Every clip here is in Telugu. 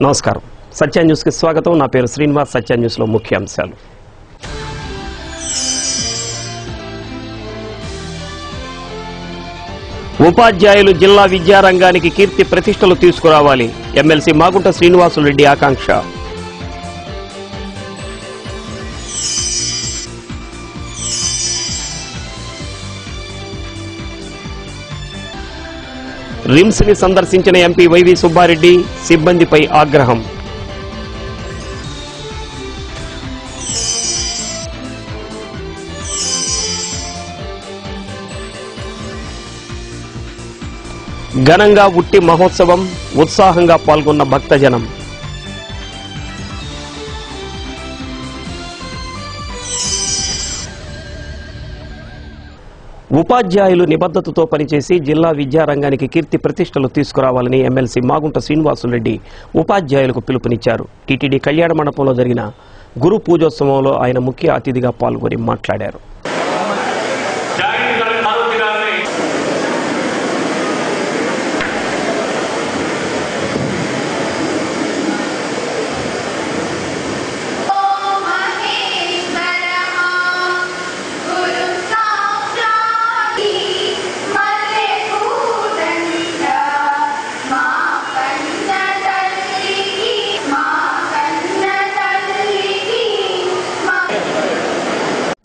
నమస్కారం. సత్య న్యూస్ కి స్వాగతం. నా పేరు శ్రీనివాస్. సత్య న్యూస్ లో ముఖ్యాంశాలు. ఉపాధ్యాయులు జిల్లా విద్యారంగానికి కీర్తి ప్రతిష్టలు తీసుకురావాలి. ఎమ్మెల్సీ మాగుంట శ్రీనివాసులరెడ్డి ఆకాంక్ష. రిమ్స్ ని సందర్శించిన ఎంపీ వైవి సుబ్బారెడ్డి సిబ్బందిపై ఆగ్రహం. ఘనంగా ఉట్టి మహోత్సవం, ఉత్సాహంగా పాల్గొన్న భక్తజనం. ఉపాధ్యాయులు నిబద్ధతతో పనిచేసి జిల్లా విద్యారంగానికి కీర్తి ప్రతిష్టలు తీసుకురావాలని ఎమ్మెల్సీ మాగుంట శ్రీనివాసులరెడ్డి ఉపాధ్యాయులకు పిలుపునిచ్చారు. టీటీడీ కళ్యాణ మండపంలో జరిగిన గురు పూజోత్సవంలో ఆయన ముఖ్య అతిథిగా పాల్గొని మాట్లాడారు.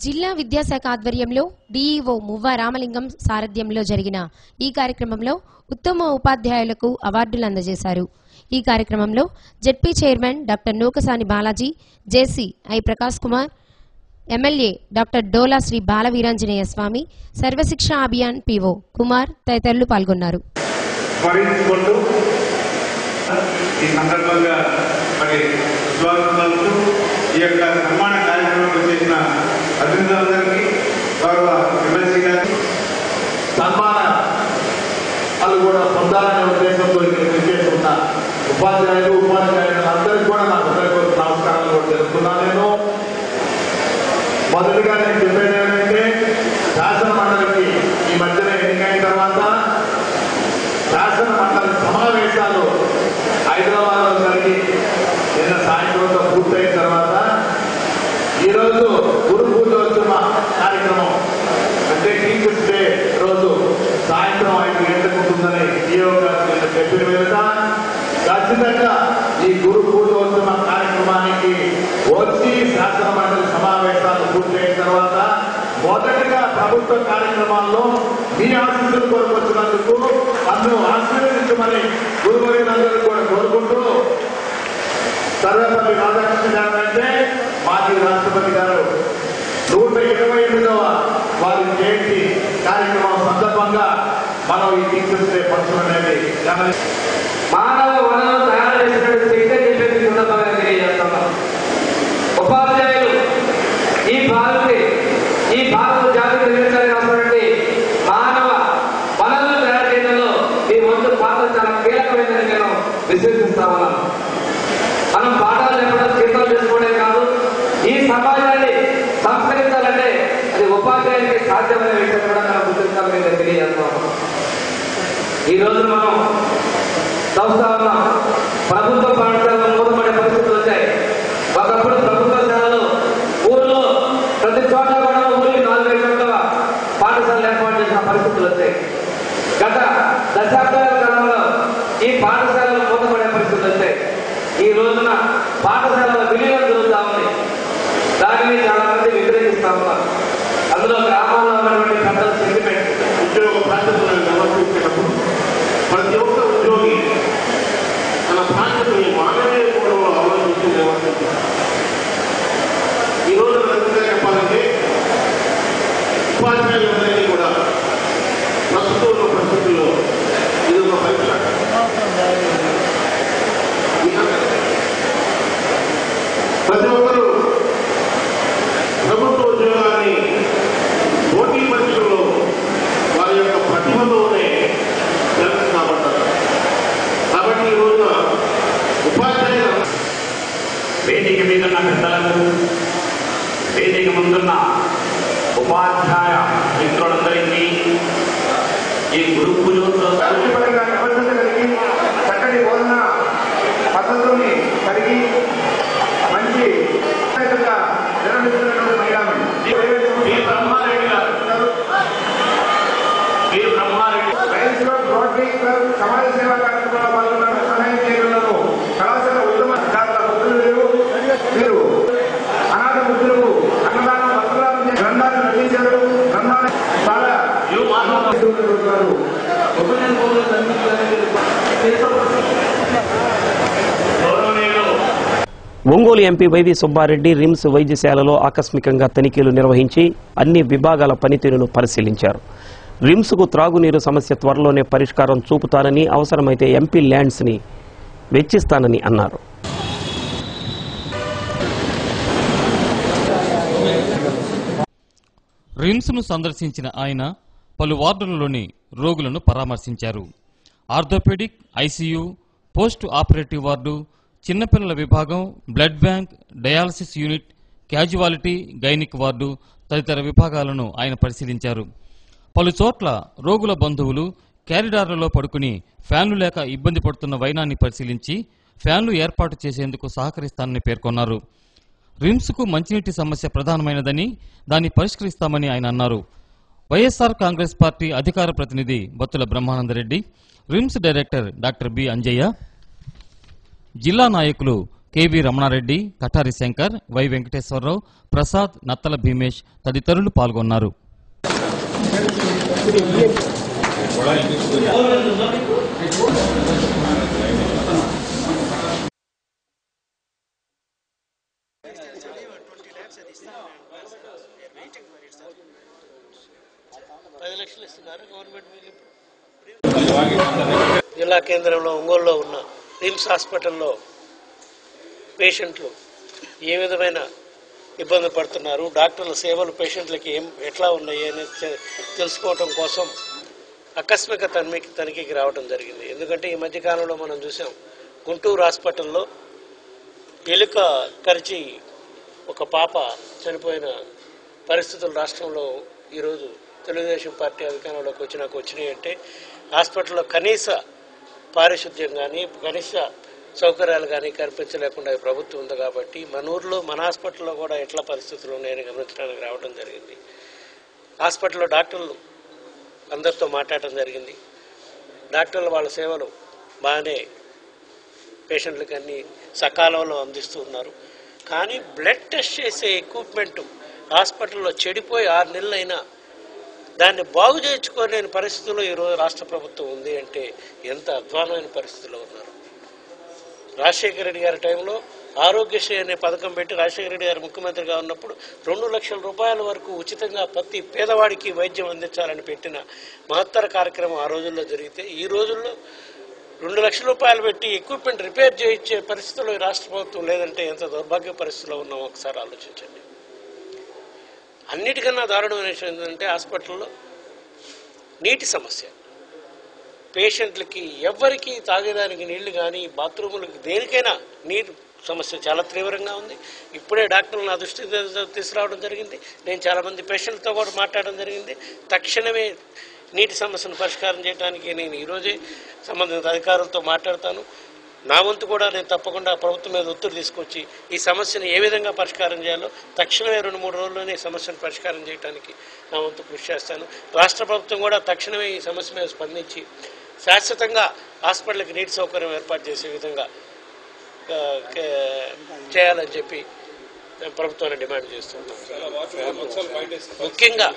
జిల్లా విద్యాశాఖ ఆధ్వర్యంలో డీఈఓ మువ్వ రామలింగం సారథ్యంలో జరిగిన ఈ కార్యక్రమంలో ఉత్తమ ఉపాధ్యాయులకు అవార్డులు అందజేశారు. ఈ కార్యక్రమంలో ZP chairman doctor Nukasani Balaji, JC I Prakash Kumar, MLA doctor Dola Sri Balaveeranjaneya Swamy, Sarva Shiksha Abhiyan PO Kumar తదితరులు పాల్గొన్నారు. ఈ సందర్భంగా మరి స్వాగతం ఈ యొక్క నిర్మాణ కార్యక్రమంలో చేసిన అధికారులందరికీ గౌరవ ఎమ్మెల్సీ గారికి సన్మానాలు కూడా పొందాలనే ఉద్దేశంతో చేస్తున్న ఉపాధ్యాయులు అందరికీ కూడా నా హృదయపూర్వక నమస్కారాలు కూడా తెలుపుతున్నాను. నేను మొదటిగా నేను చెప్పేది ఏంటంటే, శాసన మండలికి ఈ మధ్యన ఎన్నికైన తర్వాత శాసన మండలి సమావేశాలు హైదరాబాద్ లో జరిగి నిన్న సాయంత్రంతో పూర్తయిన తర్వాత ఈరోజు గురు పూజోత్సవ కార్యక్రమం అంటే టీచర్స్ డే రోజు సాయంత్రం 5 గంటలకు ఉంటుందని ఈఓ గారు చెప్పిన మీద ఖచ్చితంగా ఈ గురు పూజోత్సవ కార్యక్రమానికి వచ్చి శాసన మండలి సమావేశాలు పూర్తయిన తర్వాత మొదటిగా ప్రభుత్వ కార్యక్రమాల్లో మీ ఆశీస్సులు కొరకు వచ్చినందుకు నన్ను ఆశీర్వదించమని గురువులందరూ కూడా కోరుకుంటూ, సర్వపల్లి రాధాకృష్ణ గారు అంటే మాజీ రాష్ట్రపతి గారు 128వ వారి జయంతి కార్యక్రమం సందర్భంగా మనం ఈ టీచర్స్ డే ఫంక్షన్ అనేది మానవ వనరులను తయారు చేసినట్టు చెప్పేసి సందర్భంగా తెలియజేస్తున్నాం. ఉపాధ్యాయులు ఈ భారత జాతి నిర్మించాలని అవసరమైనటువంటి మానవ వనరులను తయారు చేయడంలో ఈ వంతు పాత్ర చాలా కీలకమైనదని నేను విశ్వసిస్తా ఉన్నాను. మనం పాఠాలు చెప్పడం, కీర్తనలు చేసుకోవడం కాదు, ఈ సమాజాన్ని సంస్కరించాలంటే అది ఉపాధ్యాయునికి సాధ్యమైన విషయం కూడా మనం గుర్తించాలని నేను తెలియజేస్తున్నాను. ఈ రోజు మనం చూస్తా ఉన్నాం, ప్రభుత్వ పాఠశాలలో మూతపడే పరిస్థితులు వచ్చాయి. ఒకప్పుడు ప్రభుత్వ శాలలు ఊర్లో ప్రతి చోట కూడా ఊరికి 4-5 చోట్ల పాఠశాలలు ఏర్పాటు చేసిన పరిస్థితులు వచ్చాయి. గత దశాబ్దాల కాలంలో ఈ పాఠశాలలు మూతపడే పరిస్థితులు వచ్చాయి. ఈ రోజున పాఠశాలల విలీనం జరుగుతూ ఉంది. దానిని చాలా మంది వ్యతిరేకిస్తా ఉన్నారు. అందులో గ్రామాల్లో ఉన్నటువంటి పెద్దల సెంటిమెంట్, ఉద్యోగ బాధ్యతలను నిర్వర్తించినప్పుడు ప్రతి ఒక్క ఉద్యోగి తన బాధ్యతని మానవీయ కోణంలో ఆలోచించి నిర్వర్తించారు. ఈ రోజు రకంగా చెప్పాలంటే ఉపాధ్యాయులందరినీ కూడా ప్రస్తుతం ఉన్న పరిస్థితుల్లో ఇది ఒక పరీక్ష. ప్రతి ఒక్కరూ ప్రభుత్వ ఉద్యోగాన్ని పోటీ పరీక్షల్లో వారి యొక్క ప్రతిభలోనే జరుగుతామంటారు. కాబట్టి ఈ రోజున ఉపాధ్యాయులు వేదిక మీద ఉన్న పెద్దలకు, వేదిక ముందున్న ఉపాధ్యాయ మిత్రులందరికీ ఈ గురు పూజోత్సవ చక్కటి బోధన పద్ధతుల్ని Ongole MP YV Subba Reddy RIMS వైద్యశాలలో ఆకస్మికంగా తనిఖీలు నిర్వహించి అన్ని విభాగాల పనితీరును పరిశీలించారు. రిమ్స్కు త్రాగునీరు సమస్య త్వరలోనే పరిష్కారం చూపుతానని, అవసరమైతే ఎంపీ ల్యాండ్స్ని వెచ్చిస్తానని అన్నారు. రిమ్స్ను సందర్శించిన ఆయన పలు వార్డులలోని రోగులను పరామర్శించారు. Orthopaedic, ICU, post operative ward, చిన్నపిల్లల విభాగం, blood bank, dialysis unit, casualty, gynaec ward తదితర విభాగాలను ఆయన పరిశీలించారు. పలు చోట్ల రోగుల బంధువులు క్యారిడార్లలో పడుకుని ఫ్యాన్లు లేక ఇబ్బంది పడుతున్న వైనాన్ని పరిశీలించి ఫ్యాన్లు ఏర్పాటు చేసేందుకు సహకరిస్తానని పేర్కొన్నారు. రిమ్స్కు మంచినీటి సమస్య ప్రధానమైనదని, దాన్ని పరిష్కరిస్తామని ఆయన అన్నారు. వైఎస్ఆర్ కాంగ్రెస్ పార్టీ అధికార ప్రతినిధి Battula Brahmananda Reddy, RIMS director doctor B Anjaiah, జిల్లా నాయకులు కెవి రమణారెడ్డి, కఠారి శంకర్, వై వెంకటేశ్వరరావు, ప్రసాద్, నత్తల భీమేష్ తదితరులు పాల్గొన్నారు. జిల్లా కేంద్రంలో ఒంగోలులో ఉన్న రిమ్స్ హాస్పిటల్లో పేషెంట్లు ఏ విధమైన ఇబ్బంది పడుతున్నారు, డాక్టర్ల సేవలు పేషెంట్లకి ఎట్లా ఉన్నాయి అని తెలుసుకోవటం కోసం ఆకస్మిక తనిఖీకి రావడం జరిగింది. ఎందుకంటే ఈ మధ్యకాలంలో మనం చూసాం, గుంటూరు హాస్పిటల్లో ఎలుక కరిచి ఒక పాప చనిపోయిన పరిస్థితులు రాష్ట్రంలో ఈరోజు తెలుగుదేశం పార్టీ అధికారంలోకి వచ్చినాయి. అంటే హాస్పిటల్లో కనీస పారిశుద్ధ్యం కానీ, కనీస సౌకర్యాలు కానీ కల్పించలేకుండా ప్రభుత్వం ఉంది. కాబట్టి మన ఊర్లో, మన హాస్పిటల్లో కూడా ఎట్లా పరిస్థితులు ఉన్నాయని గమనించడానికి రావడం జరిగింది. హాస్పిటల్లో డాక్టర్లు అందరితో మాట్లాడటం జరిగింది. డాక్టర్లు వాళ్ళ సేవలు బాగానే పేషెంట్లకు అన్ని సకాలంలో అందిస్తూ ఉన్నారు. కానీ బ్లడ్ టెస్ట్ చేసే ఎక్విప్మెంట్ హాస్పిటల్లో చెడిపోయి 6 నెలలైనా దాన్ని బాగు చేయించుకోలేని పరిస్థితుల్లో ఈరోజు రాష్ట్ర ప్రభుత్వం ఉంది అంటే ఎంత అధ్వానమైన పరిస్థితిలో ఉన్నారు. రాజశేఖర రెడ్డి గారి టైంలో ఆరోగ్యశ్రీ అనే పథకం పెట్టి రాజశేఖర రెడ్డి గారు ముఖ్యమంత్రిగా ఉన్నప్పుడు 2 లక్షల రూపాయల వరకు ఉచితంగా ప్రతి పేదవాడికి వైద్యం అందించాలని పెట్టిన మహత్తర కార్యక్రమం ఆ రోజుల్లో జరిగితే, ఈ రోజుల్లో 2 లక్షల రూపాయలు పెట్టి ఎక్విప్మెంట్ రిపేర్ చేయించే పరిస్థితుల్లో ఈ రాష్ట్ర ప్రభుత్వం లేదంటే ఎంత దౌర్భాగ్య పరిస్థితిలో ఉన్నామో ఒకసారి ఆలోచించండి. అన్నిటికన్నా దారుణమైన విషయం ఏంటంటే హాస్పిటల్లో నీటి సమస్య. పేషెంట్లకి ఎవ్వరికి తాగేదానికి నీళ్లు కానీ, బాత్రూములకి దేనికైనా నీరు సమస్య చాలా తీవ్రంగా ఉంది. ఇప్పుడే డాక్టర్లు నా దృష్టికి తీసుకురావడం జరిగింది. నేను చాలామంది పేషెంట్లతో కూడా మాట్లాడడం జరిగింది. తక్షణమే నీటి సమస్యను పరిష్కారం చేయడానికి నేను ఈరోజే సంబంధిత అధికారులతో మాట్లాడతాను. నా వంతు కూడా నేను తప్పకుండా ప్రభుత్వం మీద ఒత్తిడి తీసుకొచ్చి ఈ సమస్యను ఏ విధంగా పరిష్కారం చేయాలో తక్షణమే 2-3 రోజుల్లోనే ఈ సమస్యను పరిష్కారం చేయడానికి నా వంతు కృషి చేస్తాను. రాష్ట్ర ప్రభుత్వం కూడా తక్షణమే ఈ సమస్య మీద స్పందించి శాశ్వతంగా హాస్పిటల్కి నీటి సౌకర్యం ఏర్పాటు చేసే విధంగా చేయాలని చెప్పి ప్రభుత్వాన్ని డిమాండ్ చేస్తున్నాం. ముఖ్యంగా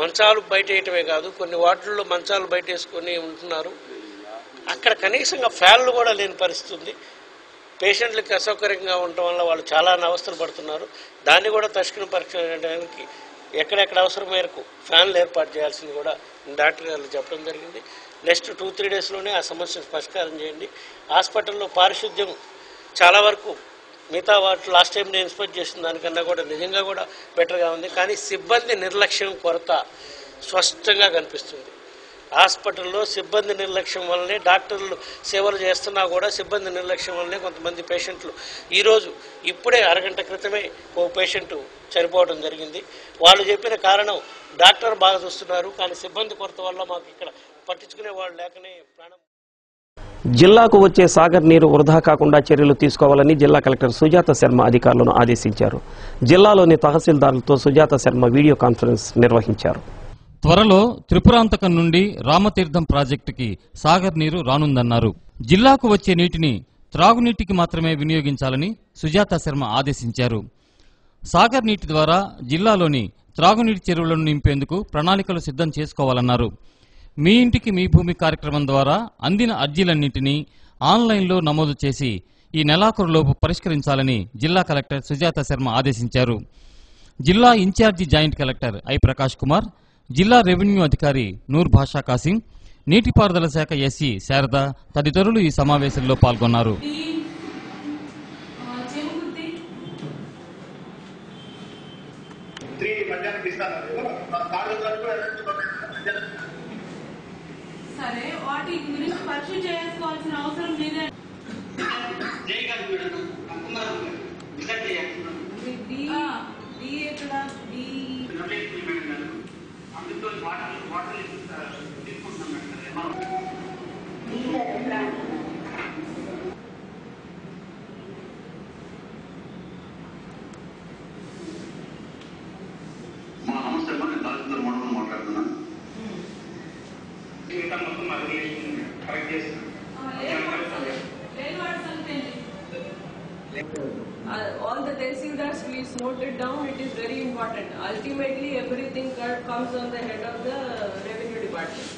మంచాలు బయట వేయటమే కాదు, కొన్ని వార్డుల్లో మంచాలు బయట వేసుకొని ఉంటున్నారు. అక్కడ కనీసంగా ఫ్యాన్లు కూడా లేని పరిస్థితి ఉంది. పేషెంట్లకి అసౌకర్యంగా ఉండటం వల్ల వాళ్ళు చాలా అవస్థలు పడుతున్నారు. దాన్ని కూడా తక్షణ పరిష్కరించడానికి ఎక్కడెక్కడ అవసరం మేరకు ఫ్యాన్లు ఏర్పాటు చేయాల్సింది కూడా డాక్టర్ గారు చెప్పడం జరిగింది. నెక్స్ట్ 2-3 డేస్లోనే ఆ సమస్యను పరిష్కారం చేయండి. హాస్పిటల్లో పారిశుద్ధ్యం చాలా వరకు మిగతా వాటి లాస్ట్ టైం నేను ఇన్స్పెక్ట్ చేసిన దానికన్నా కూడా నిజంగా కూడా బెటర్గా ఉంది. కానీ సిబ్బంది నిర్లక్ష్యం కొరత స్పష్టంగా కనిపిస్తుంది. హాస్పిటల్లో సిబ్బంది నిర్లక్ష్యం వల్లనే డాక్టర్లు సేవలు చేస్తున్నా కూడా సిబ్బంది నిర్లక్ష్యం వల్లనే కొంతమంది పేషెంట్లు ఈరోజు ఇప్పుడే అరగంట క్రితమే ఓ పేషెంట్ చనిపోవడం జరిగింది. వాళ్ళు చెప్పిన కారణం డాక్టర్ బాగా చూస్తున్నారు, కానీ సిబ్బంది కొరత వల్ల మాకు ఇక్కడ పట్టించుకునే వాళ్ళు లేకనే ప్రాణం. జిల్లాకు వచ్చే సాగర్ నీరు వృధా కాకుండా చర్యలు తీసుకోవాలని జిల్లా కలెక్టర్ సుజాత శర్మ అధికారులను ఆదేశించారు. జిల్లాలోని తహసీల్దారులతో సుజాత శర్మ వీడియో కాన్ఫరెన్స్ నిర్వహించారు. త్వరలో త్రిపురాంతకం నుండి రామతీర్థం ప్రాజెక్టుకి సాగర్ నీరు రానుందన్నారు. జిల్లాకు వచ్చే నీటిని త్రాగునీటికి మాత్రమే వినియోగించాలని సుజాత శర్మ ఆదేశించారు. సాగర్ నీటి ద్వారా జిల్లాలోని త్రాగునీటి చెరువులను నింపేందుకు ప్రణాళికలు సిద్ధం చేసుకోవాలన్నారు. మీ ఇంటికి మీ భూమి కార్యక్రమం ద్వారా అందిన అర్జీలన్నింటినీ ఆన్లైన్లో నమోదు చేసి ఈ నెలాఖరులోపు పరిష్కరించాలని జిల్లా కలెక్టర్ సుజాత శర్మ ఆదేశించారు. జిల్లా in charge joint collector I Prakash Kumar, జిల్లా రెవెన్యూ అధికారి నూర్ భాషా కాసిం, నీటిపారుదల శాఖ ఎస్సీ శారద తదితరులు ఈ సమావేశంలో పాల్గొన్నారు. సరే వాటి గురించి పరిచయం చేసుకోవాల్సిన అవసరం లేదే. మా నమస్తే నేను తహసీల్దార్ మండలం మాట్లాడుతున్నాను. మొత్తం కరెక్ట్ చేస్తాను. All the tehsildars, please note it down. It is very important. Ultimately, everything comes on the head of the revenue department.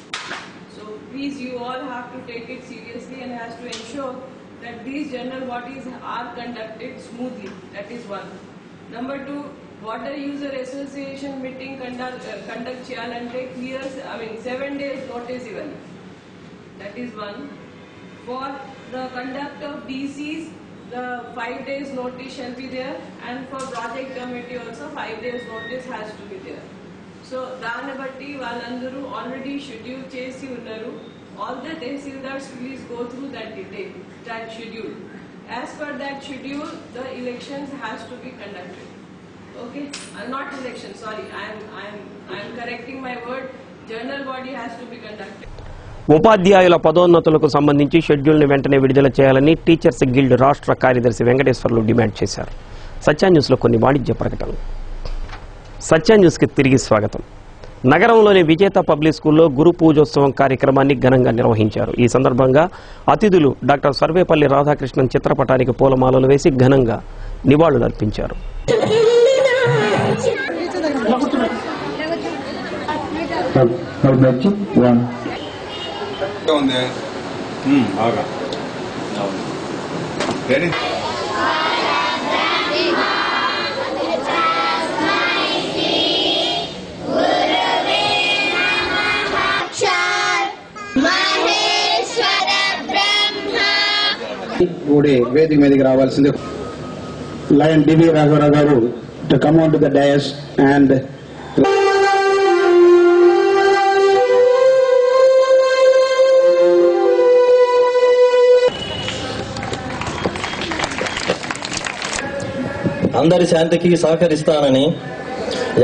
So please, you all have to take it seriously and has to ensure that these general bodies are conducted smoothly. That is one. Number two, water user association meeting conduct cheyalante clear. 7 days notice even. That is one. For the conduct of DCs, the 5 days notice shall be there, and for project committee also 5 days notice has to be there. So దాన్ని బట్టి వాళ్ళందరూ already schedule చేసి ఉన్నారు. All the tehsildars please go through that schedule. As per that schedule, the elections has to be conducted. Okay, not election. Sorry, I am correcting my word. General body has to be conducted. ఉపాధ్యాయుల పదోన్నతులకు సంబంధించి షెడ్యూల్ని వెంటనే విడుదల చేయాలని టీచర్స్ గిల్డ్ రాష్ట్ర కార్యదర్శి వెంకటేశ్వర్లు డిమాండ్ చేశారు. సత్య న్యూస్లో కొన్ని వాణిజ్య ప్రకటనలు. సత్య న్యూస్కి తిరిగి స్వాగతం. నగరంలోని విజేత పబ్లిక్ స్కూల్లో గురు పూజోత్సవం కార్యక్రమాన్ని ఘనంగా నిర్వహించారు. ఈ సందర్భంగా అతిథులు డాక్టర్ సర్వేపల్లి రాధాకృష్ణన్ చిత్రపటానికి పూలమాలలు వేసి ఘనంగా నివాళులర్పించారు. వేదిక మీదకి రావాల్సిందే. లయన్ డివి రాఘవరావు గారు to come on to the dais and అందరి శాంతికి సహకరిస్తానని,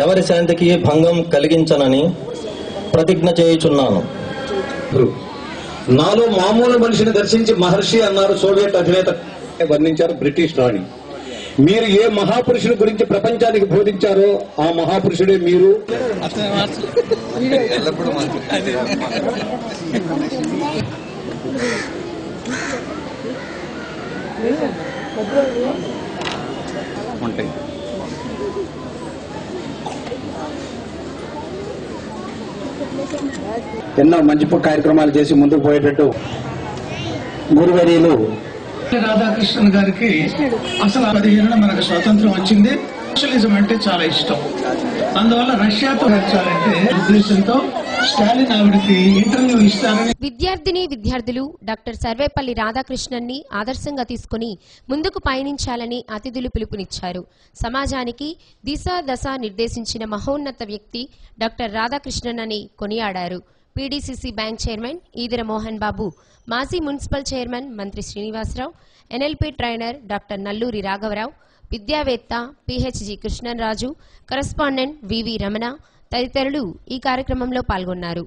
ఎవరి శాంతికి భంగం కలిగించనని ప్రతిజ్ఞ చేయుచున్నాను. నాలో మామూలు మనిషిని దర్శించి మహర్షి అన్నారు సోవియట్ అధినేత వర్ణించారు బ్రిటిష్ రాణి. మీరు ఏ మహాపురుషుడి గురించి ప్రపంచానికి బోధించారో ఆ మహాపురుషుడే మీరు. ఎన్నో మంచి కార్యక్రమాలు చేసి ముందుకు పోయేటట్టు గురువర్యులు రాధాకృష్ణన్ గారికి అసలు 15 మనకు స్వాతంత్రం వచ్చింది. సోషలిజం అంటే చాలా ఇష్టం. అందువల్ల రష్యాతో నచ్చాలంటే ఉద్దేశంతో స్టాలిన్ ఆవిడకి ఇంటర్వ్యూ ఇస్తారని. విద్యార్థులు డాక్టర్ సర్వేపల్లి రాధాకృష్ణన్ని ఆదర్శంగా తీసుకుని ముందుకు పయనించాలని అతిథులు పిలుపునిచ్చారు. సమాజానికి దశ నిర్దేశించిన మహోన్నత వ్యక్తి డాక్టర్ రాధాకృష్ణన్ అని కొనియాడారు. PDCC bank chairman ఈదిర Mohan Babu, మాజీ మున్సిపల్ చైర్మన్ మంత్రి శ్రీనివాసరావు, ఎన్ఎల్పీ ట్రైనర్ డాక్టర్ నల్లూరి రాఘవరావు, విద్యావేత్త పిహెచ్జి కృష్ణరాజు, కరస్పాండెంట్ వివి రమణ తదితరులు ఈ కార్యక్రమంలో పాల్గొన్నారు.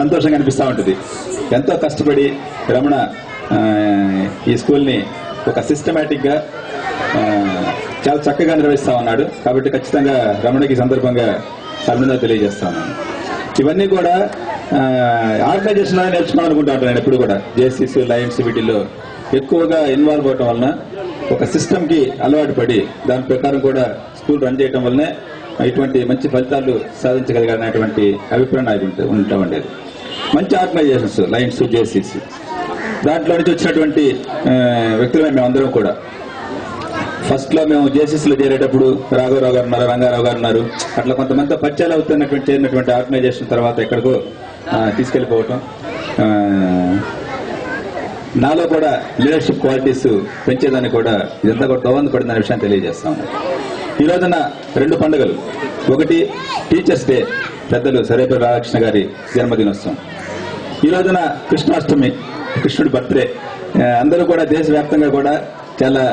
సంతోషంగా అనిపిస్తూ ఉంటుంది. ఎంతో కష్టపడి రమణ ఈ స్కూల్ని ఒక సిస్టమేటిక్ గా చాలా చక్కగా నిర్వహిస్తా ఉన్నాడు. కాబట్టి ఖచ్చితంగా రమణకి సందర్భంగా అభినందనలు తెలియజేస్తా ఉన్నాను. ఇవన్నీ కూడా ఆర్గనైజేషన్ నేర్చుకోవాలనుకుంటా ఉంటాను నేను ఎప్పుడు కూడా. జేసీస్, లయన్స్ వీటిల్లో ఎక్కువగా ఇన్వాల్వ్ అవటం వలన ఒక సిస్టమ్ కి అలవాటు పడి దాని ప్రకారం కూడా స్కూల్ రన్ చేయడం వల్లనే ఇటువంటి మంచి ఫలితాలు సాధించగలిగినటువంటి అభిప్రాయం నాకు ఉంటా ఉండేది. మంచి ఆర్గనైజేషన్స్ లైన్స్, జేసీస్, దాంట్లో నుంచి వచ్చినటువంటి వ్యక్తులమే మేమందరం కూడా. ఫస్ట్ లో మేము జేసీసీలో చేరేటప్పుడు రాఘవరావు గారు ఉన్నారు, రంగారావు గారు ఉన్నారు, అట్లా కొంతమంది పరిచయాలు అవుతున్నటువంటి చేరినటువంటి ఆర్గనైజేషన్ తర్వాత ఎక్కడికో తీసుకెళ్లిపోవటం, నాలో కూడా లీడర్షిప్ క్వాలిటీస్ పెంచేదాన్ని కూడా ఇదంతా కూడా దోహదపడిందనే విషయాన్ని తెలియజేస్తాం. ఈ రోజున 2 పండుగలు, ఒకటి టీచర్స్ డే, పెద్దలు సర్వేపల్లి రాధాకృష్ణ గారి జన్మదినోత్సవం. ఈ రోజున కృష్ణాష్టమి, కృష్ణుడి బర్త్డే. అందరూ కూడా దేశవ్యాప్తంగా కూడా చాలా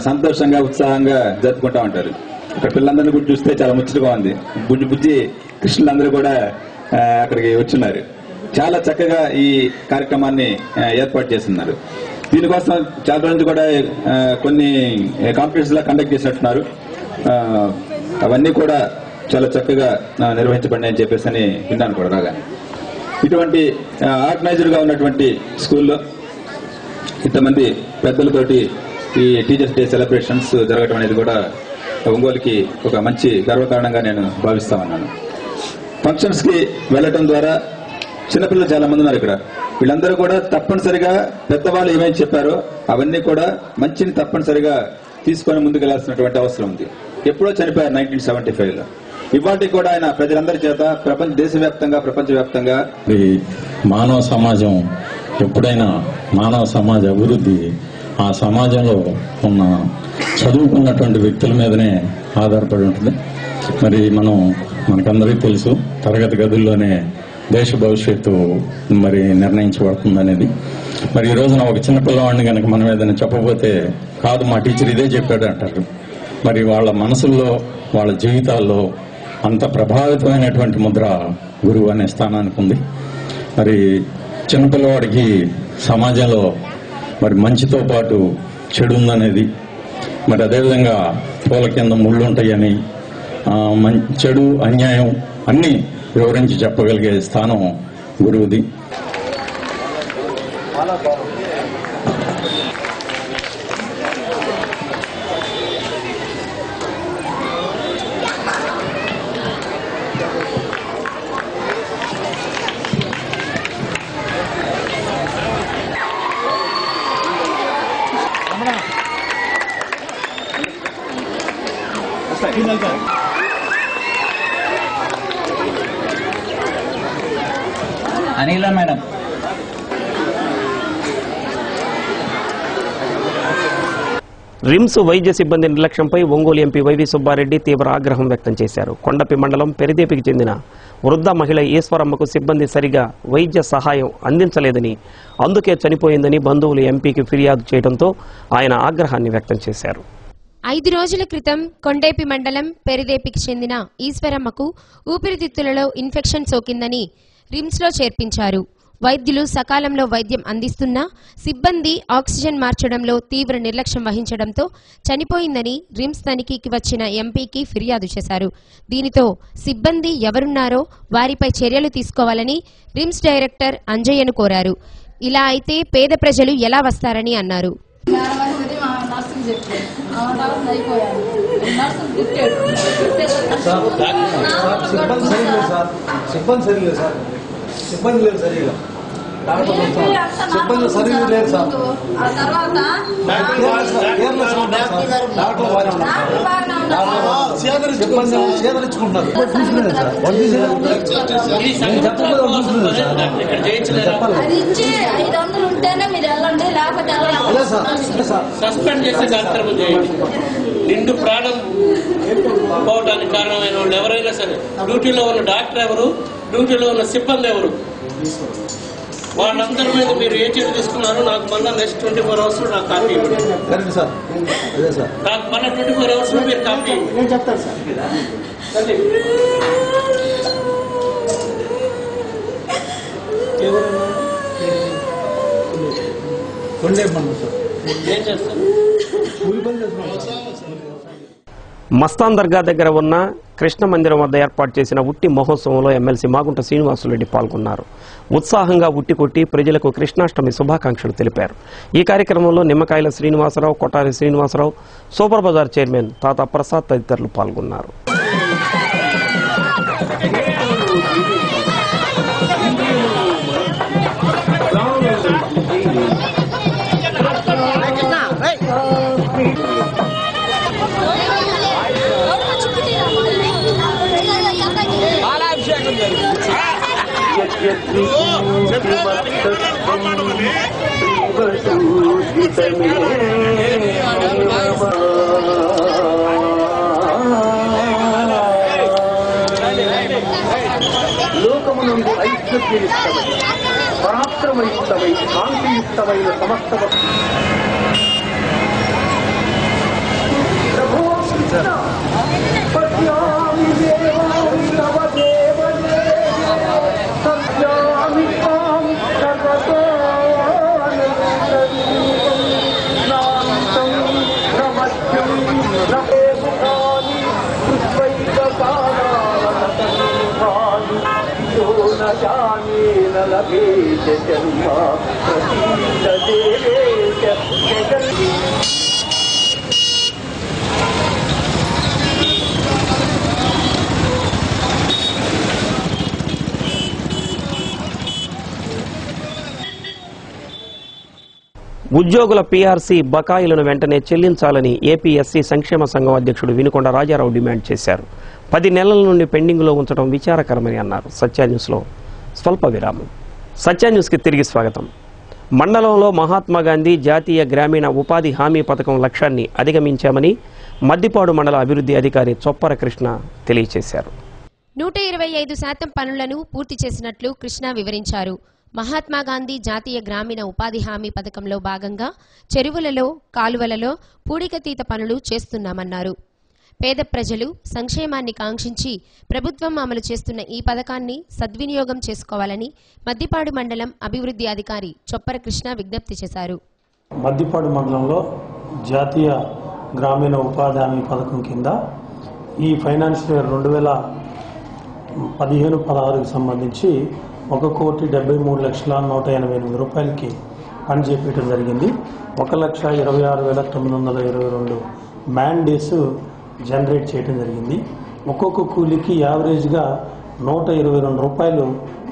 సంతోషంగా ఉత్సాహంగా జరుపుకుంటా ఉంటారు. అక్కడ పిల్లలందరినీ కూడా చూస్తే చాలా ముచ్చటగా ఉంది. బుజ్జి కృష్ణులందరూ కూడా అక్కడికి వచ్చున్నారు. చాలా చక్కగా ఈ కార్యక్రమాన్ని ఏర్పాటు చేస్తున్నారు. దీనికోసం చాలా రోజులు కూడా కొన్ని కాంపిటీషన్స్ లా కండక్ట్ చేసినట్టున్నారు. అవన్నీ కూడా చాలా చక్కగా నిర్వహించబడినాయని చెప్పేసి అని విన్నాను కూడా రాగా. ఇటువంటి ఆర్గనైజర్ గా ఉన్నటువంటి స్కూల్లో ఇంతమంది పెద్దలతోటి ఈ టీచర్స్ డే సెలబ్రేషన్స్ జరగడం అనేది కూడా ఒంగోలుకి ఒక మంచి గర్వకారణంగా నేను భావిస్తా ఉన్నాను. ఫంక్షన్స్ కి వెళ్లడం ద్వారా చిన్నపిల్లలు చాలా మంది ఉన్నారు ఇక్కడ. వీళ్ళందరూ కూడా తప్పనిసరిగా పెద్దవాళ్ళు ఏమేమి చెప్పారో అవన్నీ కూడా మంచిని తప్పనిసరిగా తీసుకొని ముందుకెళ్లాల్సినటువంటి అవసరం ఉంది. ఎప్పుడో చనిపోయారు 1975లో. ఇవాటి కూడా ఆయన ప్రజలందరి చేత దేశవ్యాప్తంగా ప్రపంచవ్యాప్తంగా మానవ సమాజం ఎప్పుడైనా మానవ సమాజ అభివృద్ధి ఆ సమాజంలో ఉన్న చదువుకున్నటువంటి వ్యక్తుల మీదనే ఆధారపడి ఉంటుంది. మరి మనకందరికీ తెలుసు, తరగతి గదుల్లోనే దేశ భవిష్యత్తు మరి నిర్ణయించబడుతుంది అనేది. మరి ఈ రోజున ఒక చిన్న పిల్లవాడిని కనుక మనం ఏదైనా చెప్పబోతే కాదు మా టీచర్ ఇదే చెప్పాడు అంటారు. మరి వాళ్ళ మనసుల్లో వాళ్ళ జీవితాల్లో అంత ప్రభావితమైనటువంటి ముద్ర గురువు అనే స్థానానికి ఉంది. మరి చిన్నపిల్లవాడికి సమాజంలో మరి మంచితో పాటు చెడు ఉందనేది, మరి అదేవిధంగా పూల కింద ముళ్ళు ఉంటాయని, చెడు అన్యాయం అన్ని వివరించి చెప్పగలిగే స్థానం గురువుది. అనిల మేడం రిమ్స్ వైద్య సిబ్బంది నిర్లక్ష్యంపై ఒంగోలు ఎంపీ వైవి సుబ్బారెడ్డి తీవ్ర ఆగ్రహం వ్యక్తం చేశారు. కొండపి మండలం పెరిదేపికి చెందిన వృద్ధ మహిళ ఈశ్వరమ్మకు సిబ్బంది సరిగా వైద్య సహాయం అందించలేదని, అందుకే చనిపోయిందని బంధువులు ఎంపీకి ఫిర్యాదు చేయడంతో ఆయన ఆగ్రహాన్ని వ్యక్తం చేశారు. 5 రోజుల క్రితం కొండేపి మండలం పెరిదేపికి చెందిన ఈశ్వరమ్మకు ఊపిరితిత్తులలో ఇన్ఫెక్షన్ సోకిందని రిమ్స్లో చేర్పించారు. వైద్యులు సకాలంలో వైద్యం అందిస్తున్నా సిబ్బంది ఆక్సిజన్ మార్చడంలో తీవ్ర నిర్లక్ష్యం వహించడంతో చనిపోయిందని రిమ్స్ తనిఖీకి వచ్చిన ఎంపీకి ఫిర్యాదు చేశారు. దీనితో సిబ్బంది ఎవరున్నారో వారిపై చర్యలు తీసుకోవాలని రిమ్స్ డైరెక్టర్ అంజయ్యను కోరారు. ఇలా అయితే పేద ప్రజలు ఎలా వస్తారని అన్నారు. సిబ్బంది లేదు సరిగా, సిబ్బంది సరిగా లేదు సార్. సేదరించుకుంటున్నారు. సస్పెండ్ చేసే కార్యక్రమం చేయండి. నిండు ప్రాణం పోవడానికి కారణమైన వాళ్ళు ఎవరైనా సరే, డ్యూటీలో ఉన్న డాక్టర్ ఎవరు, డ్యూటీలో ఉన్న సిబ్బంది ఎవరు, వాళ్ళందరి మీద మీరు ఏ చర్య తీసుకున్నారో నాకు మళ్ళీ నెక్స్ట్ 24 hours లో నాకు కాపీ ఇవ్వండి. నాకు మళ్ళీ 24 hours లో మీరు కాపీ నేను చెప్తాను సార్. మస్తాన్ దర్గా దగ్గర ఉన్న కృష్ణ మందిరం వద్ద ఏర్పాటు చేసిన ఉట్టి మహోత్సవంలో ఎమ్మెల్సీ మాగుంట శ్రీనివాసులరెడ్డి పాల్గొన్నారు. ఉత్సాహంగా ఉట్టి కొట్టి ప్రజలకు కృష్ణాష్టమి శుభాకాంక్షలు తెలిపారు. ఈ కార్యక్రమంలో Nimmakayala Srinivasa Rao, Kotari Srinivasa Rao, super bazaar chairman Tata Prasad తదితరులు పాల్గొన్నారు. లోకమునందు ఐశ్వర్యయుక్తమై పరాక్రమయుక్తమై శాంతియుక్తమైన సమస్త ఉద్యోగుల పీఆర్సీ బకాయిలను వెంటనే చెల్లించాలని ఏపీఎస్సీ సంక్షేమ సంఘం అధ్యక్షుడు వినుకొండ రాజారావు డిమాండ్ చేశారు. 10 నెలల నుండి పెండింగ్లో ఉంచడం విచారకరమని అన్నారు. సత్య న్యూస్లో స్వల్ప విరామం. సత్య న్యూస్కి తిరిగి స్వాగతం. మండలంలో మహాత్మాగాంధీ జాతీయ గ్రామీణ ఉపాధి హామీ పథకం లక్ష్యాన్ని అధిగమించామని మద్దిపాడు మండల అభివృద్ధి అధికారి చొప్పర కృష్ణ తెలియజేశారు. 125% పనులను పూర్తి చేసినట్లు కృష్ణ వివరించారు. మహాత్మాగాంధీ జాతీయ గ్రామీణ ఉపాధి హామీ పథకంలో భాగంగా చెరువులలో, కాలువలలో పూడికతీత పనులు చేస్తున్నామన్నారు. పేద ప్రజలు సంక్షేమాన్ని కాంక్షించి ప్రభుత్వం అమలు చేస్తున్న ఈ పథకాన్ని సద్వినియోగం చేసుకోవాలని మద్దిపాడు మండలం అభివృద్ధి అధికారి చొప్పర కృష్ణ విజ్ఞప్తి చేశారు. మద్దిపాడు మండలంలో జాతీయ గ్రామీణ ఉపాధి హామీ పథకం కింద ఈ ఫైనాన్షియల్ ఇయర్ 2015-16కి సంబంధించి 1,73,188,000 రూపాయలకి పని చేపట్టడం జరిగింది. 1,26,922 మ్యాన్ డేస్ జనరేట్ చేయడం జరిగింది. ఒక్కొక్క కూలీకి యావరేజ్గా 122 రూపాయలు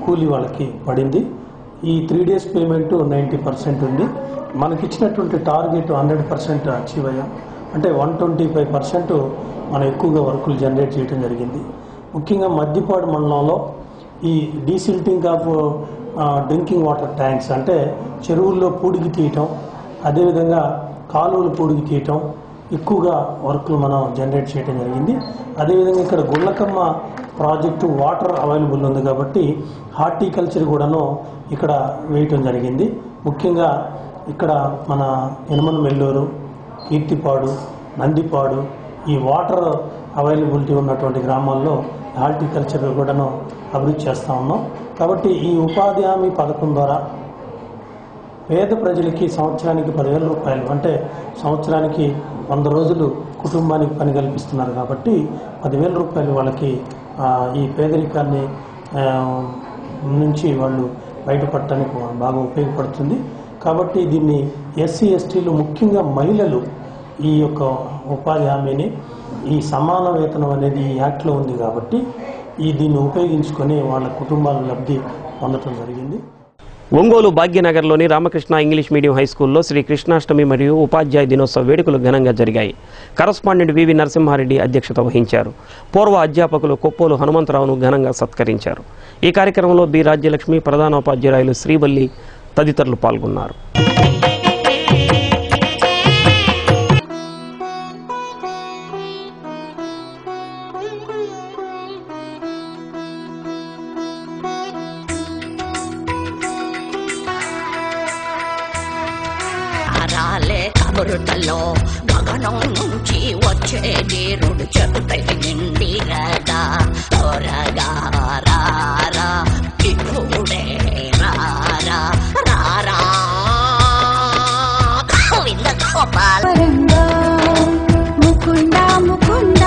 కూలీ వాళ్ళకి పడింది. ఈ 3 days పేమెంట్ 90% ఉంది. మనకిచ్చినటువంటి టార్గెట్ 100% అచీవ్ అయ్యాం. అంటే 125% మనం ఎక్కువగా వర్కులు జనరేట్ చేయడం జరిగింది. ముఖ్యంగా మద్దిపాడు మండలంలో ఈ desilting of drinking water tanks అంటే చెరువుల్లో పూడికి తీయటం, అదేవిధంగా కాలువలు పూడికి తీయటం ఎక్కువగా వర్కులు మనం జనరేట్ చేయడం జరిగింది. అదేవిధంగా ఇక్కడ గుళ్ళకమ్మ ప్రాజెక్టు వాటర్ అవైలబుల్ ఉంది కాబట్టి హార్టికల్చర్ కూడాను ఇక్కడ వేయటం జరిగింది. ముఖ్యంగా ఇక్కడ మన యనమనమెల్లూరు, కీర్తిపాడు, నందిపాడు ఈ వాటర్ అవైలబిలిటీ ఉన్నటువంటి గ్రామాల్లో హార్టికల్చర్ కూడాను అభివృద్ధి చేస్తూ ఉన్నాం. కాబట్టి ఈ ఉపాధి హామీ పథకం ద్వారా పేద ప్రజలకి సంవత్సరానికి 10,000 రూపాయలు అంటే సంవత్సరానికి 100 రోజులు కుటుంబానికి పని కల్పిస్తున్నారు. కాబట్టి 10,000 రూపాయలు వాళ్ళకి ఈ పేదరికాన్ని నుంచి వాళ్ళు బయటపడటానికి బాగా ఉపయోగపడుతుంది. కాబట్టి దీన్ని ఎస్సీ ఎస్టీలు ముఖ్యంగా మహిళలు ఈ యొక్క ఉపాధి హామీని ఈ సమాన వేతనం అనేది ఈ యాక్ట్లో ఉంది కాబట్టి దీన్ని ఉపయోగించుకొని వాళ్ళ కుటుంబాల లబ్ధి పొందడం జరిగింది. ఒంగోలు భాగ్యనగర్లోని రామకృష్ణ ఇంగ్లీష్ మీడియం హైస్కూల్లో శ్రీ కృష్ణాష్టమి మరియు ఉపాధ్యాయ దినోత్సవ వేడుకలు ఘనంగా జరిగాయి. కరస్పాండెంట్ వివి నరసింహారెడ్డి అధ్యక్షత వహించారు. పూర్వ అధ్యాపకులు కొప్పోలు హనుమంతరావును ఘనంగా సత్కరించారు. ఈ కార్యక్రమంలో బి రాజ్యలక్ష్మి, ప్రధానోపాధ్యాయులు శ్రీవల్లి తదితరులు పాల్గొన్నారు. కబురుతలో గగనం నుంచి వచ్చే నీరుడు చెట్టుపైకి నిండి గదా త్వరగా రారా ఇప్పుడే రారా రారా Govinda Gopala Mukunda Mukunda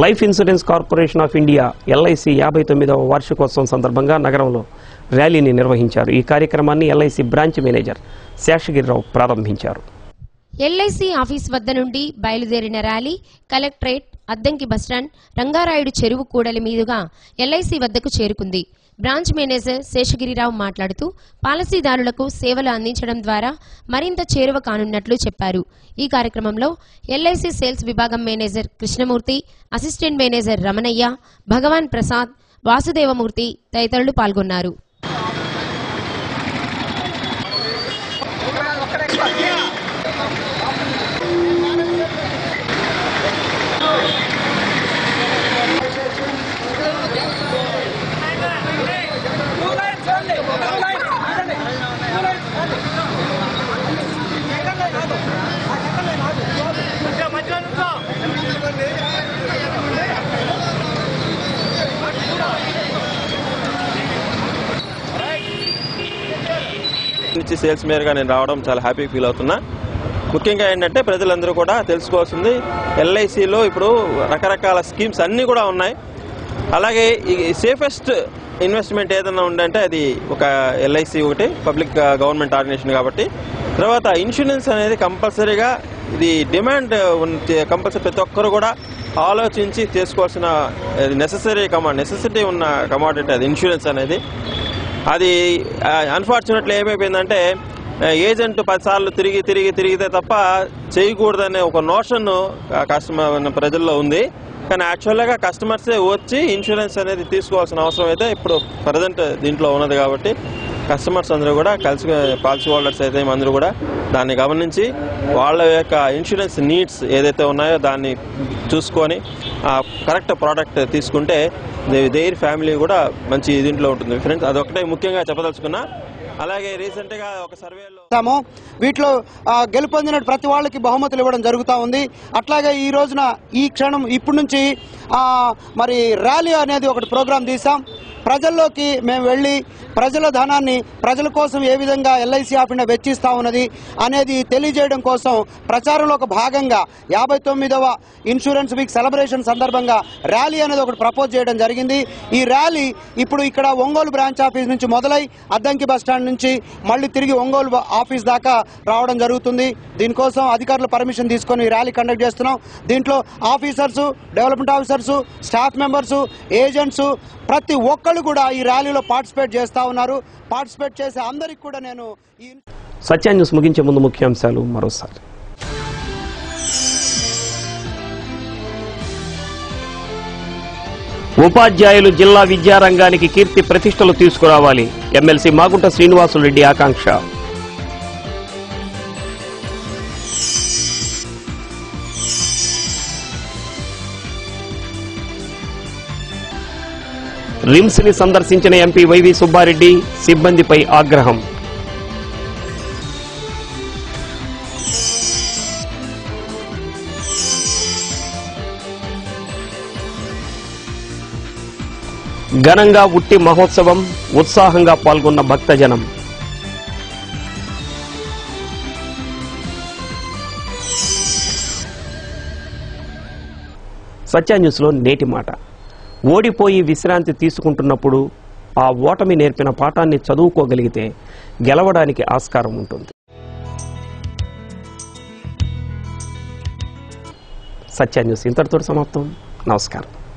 life insurance corporation of India LIC 59వ వార్షికోత్సవం సందర్భంగా నగరంలో ర్యాలీని నిర్వహించారు. ఈ కార్యక్రమాన్ని ఎల్ఐసి బ్రాంచ్ మేనేజర్ శేషగిరిరావు ప్రారంభించారు. ఎల్ఐసి ఆఫీస్ వద్ద నుండి బయలుదేరిన rally collectorate, Addanki bus stand, Rangarayudu చెరువు కూడలి మీదుగా ఎల్ఐసి వద్దకు చేరుకుంది. బ్రాంచ్ మేనేజర్ శేషగిరిరావు మాట్లాడుతూ పాలసీదారులకు సేవలు అందించడం ద్వారా మరింత చేరువ కానున్నట్లు చెప్పారు. ఈ కార్యక్రమంలో ఎల్ఐసి సేల్స్ విభాగం manager Krishnamurthy, assistant manager Ramanayya, Bhagavan Prasad, Vasudevamurthy తదితరులు పాల్గొన్నారు. నుంచి సేల్స్ మేయర్గా నేను రావడం చాలా హ్యాపీ ఫీల్ అవుతున్నా. ముఖ్యంగా ఏంటంటే ప్రజలందరూ కూడా తెలుసుకోవాల్సింది, ఎల్ఐసిలో ఇప్పుడు రకరకాల స్కీమ్స్ అన్నీ కూడా ఉన్నాయి. అలాగే ఈ సేఫెస్ట్ ఇన్వెస్ట్మెంట్ ఏదైనా ఉందంటే అది ఒక ఎల్ఐసి ఒకటి, పబ్లిక్ గవర్నమెంట్ ఆర్గనైజేషన్ కాబట్టి. తర్వాత ఇన్సూరెన్స్ అనేది కంపల్సరీగా ఇది డిమాండ్ కంపల్సరీ ప్రతి ఒక్కరు కూడా ఆలోచించి తీసుకోవాల్సిన నెసెసిటీ ఉన్న కమాడిటీ అది ఇన్సూరెన్స్ అనేది. అది అన్ఫార్చునేట్లీ ఏమైపోయిందంటే ఏజెంట్ 10 సార్లు తిరిగితే తప్ప చేయకూడదనే ఒక నోషన్ కస్టమర్ ప్రజల్లో ఉంది. కానీ యాక్చువల్గా కస్టమర్సే వచ్చి ఇన్సూరెన్స్ అనేది తీసుకోవాల్సిన అవసరం అయితే ఇప్పుడు ప్రజెంట్ దీంట్లో ఉన్నది. కాబట్టి కస్టమర్స్ అందరూ కూడా కలిసి, పాలసీ హోల్డర్స్ అయితే అందరూ కూడా దాన్ని గమనించి వాళ్ళ యొక్క ఇన్సూరెన్స్ నీడ్స్ ఏదైతే ఉన్నాయో దాన్ని చూసుకొని కరెక్ట్ ప్రోడక్ట్ తీసుకుంటే దేర్ ఫ్యామిలీ కూడా మంచి దీంట్లో ఉంటుంది. ఫ్రెండ్స్, అదొకటే ముఖ్యంగా చెప్పదలుచుకున్నా. అలాగే రీసెంట్ గా ఒక సర్వేలో వీటిలో గెలుపొందిన ప్రతి వాళ్ళకి బహుమతులు ఇవ్వడం జరుగుతూ ఉంది. అట్లాగే ఈ రోజున ఈ క్షణం ఇప్పటి నుంచి మరి ర్యాలీ అనేది ఒకటి ప్రోగ్రాం తీసాం. ప్రజల్లోకి మేము వెళ్లి ప్రజల ధనాన్ని ప్రజల కోసం ఏ విధంగా ఎల్ఐసి ఆఫ్ ఇండియా వెచ్చిస్తా ఉన్నది అనేది తెలియజేయడం కోసం ప్రచారంలో ఒక భాగంగా 59వ ఇన్సూరెన్స్ వీక్ సెలబ్రేషన్ సందర్భంగా ర్యాలీ అనేది ఒకటి ప్రపోజ్ చేయడం జరిగింది. ఈ ర్యాలీ ఇప్పుడు ఇక్కడ ఒంగోలు బ్రాంచ్ ఆఫీస్ నుంచి మొదలై అద్దంకి బస్టాండ్ నుంచి మళ్లీ తిరిగి ఒంగోలు ఆఫీస్ దాకా రావడం జరుగుతుంది. దీనికోసం అధికారుల పర్మిషన్ తీసుకొని ఈ ర్యాలీ కండక్ట్ చేస్తున్నాం. దీంట్లో officers, development officers, staff members, agents ప్రతి ఒక్కళ్ళు కూడా ఈ ర్యాలీలో పార్టిసిపేట్ చేస్తా ఉన్నారు. పార్టిసిపేట్ చేసే అందరికి కూడా నేను సత్య న్యూస్ ముగించే ముందు ముఖ్యాంశాలు మరోసారి. ఉపాధ్యాయులు జిల్లా విద్యారంగానికి కీర్తి ప్రతిష్టలు తీసుకురావాలి, ఎమ్మెల్సీ మాగుంట శ్రీనివాసులరెడ్డి ఆకాంక్ష. రిమ్స్ ని సందర్శించిన ఎంపీ వైవి సుబ్బారెడ్డి, సిబ్బందిపై ఆగ్రహం. ఘనంగా ఉట్టి మహోత్సవం, ఉత్సాహంగా పాల్గొన్న భక్తజనం. సత్య న్యూస్లో నేటి మాట. ఓడిపోయి విశ్రాంతి తీసుకుంటున్నప్పుడు ఆ ఓటమి నేర్పిన పాఠాన్ని చదువుకోగలిగితే గెలవడానికి ఆస్కారం ఉంటుంది. సత్య న్యూస్ ఇంతటితో సమాప్తం. నమస్కారం.